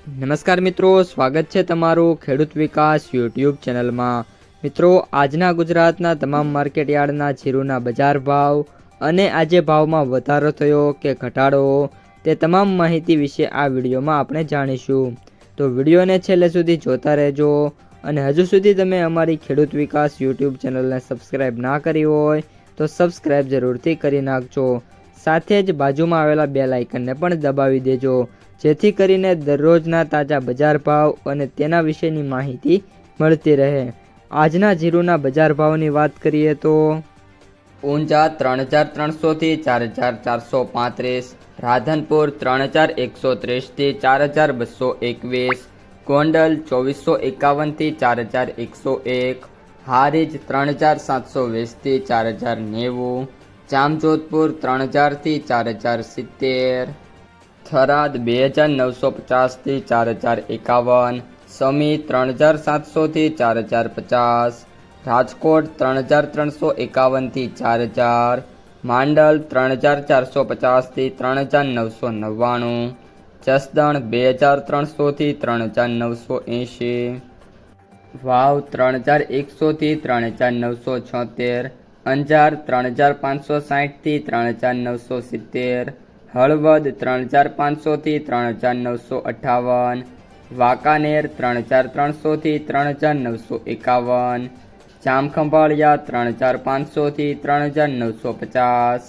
નમસ્કાર મિત્રો, સ્વાગત છે તમારું ખેડૂત વિકાસ યુટ્યુબ ચેનલમાં। મિત્રો, આજના ગુજરાતના તમામ માર્કેટયાર્ડના જીરુના બજાર ભાવ અને આજે ભાવમાં વધારો થયો કે ઘટાડો તે તમામ માહિતી વિશે આ વિડીયોમાં આપણે જાણીશું। તો વિડીયોને છેલ્લે સુધી જોતા રહેજો અને હજુ સુધી તમે અમારી ખેડૂત વિકાસ યુટ્યુબ ચેનલને સબસ્ક્રાઈબ ના કરી હોય તો સબસ્ક્રાઈબ જરૂરથી કરી નાખજો। સાથે જ બાજુમાં આવેલા બેલ આઇકનને પણ દબાવી દેજો, જેથી કરીને દરરોજના તાજા બજાર ભાવ અને તેના વિશેની માહિતી મળતી રહે। આજના જીરુના બજાર ભાવની વાત કરીએ તો ઊંઝા 3300 થી 4435, રાધનપુર 3130 થી 4221, ગોંડલ 2451 થી 4101, હારીજ 3720 થી 4090, જામજોધપુર 3000 થી 4070, થરાદ 2950 થી 4051, સમી 3700 થી 4050, રાજકોટ 3351 થી 4000, માંડલ 3450 થી 3999, જસદણ 2300 થી 3980, વાવ 3100 થી 3976, અંજાર 3560 થી 3970, હળવદ 3500 થી 3958, વાંકાનેર 3300 થી 3951, જામખંભાળિયા 3500 થી 3950,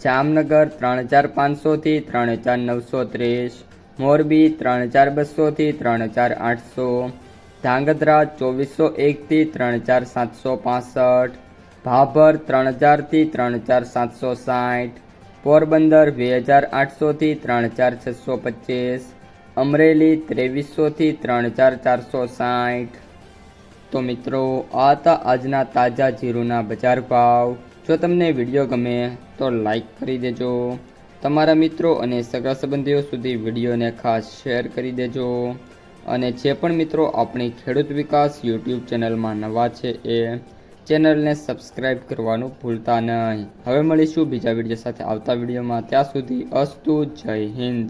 જામનગર 3500 થી 3930, મોરબી 3200 થી 3800, ધાંગધ્રા 2401 થી 3765, ભાભર 3000 થી 3760, પોરબંદર 2800 થી 3625, અમરેલી 2300 થી 3460। તો મિત્રો, આ હતા આજના તાજા જીરુના બજાર ભાવ। જો તમને વિડીયો ગમે તો લાઈક કરી દેજો, તમારા મિત્રો અને સગા સંબંધીઓ સુધી વિડીયોને ખાસ શેર કરી દેજો અને જે પણ મિત્રો આપણી ખેડૂત વિકાસ યુટ્યુબ ચેનલમાં નવા છે એ ચેનલને સબસ્ક્રાઈબ કરવાનું ભૂલતા નહીં। હવે મળીશું બીજા વિડીયો સાથે આવતા વિડીયોમાં, ત્યાં સુધી અસ્તુ, જય હિન્દ।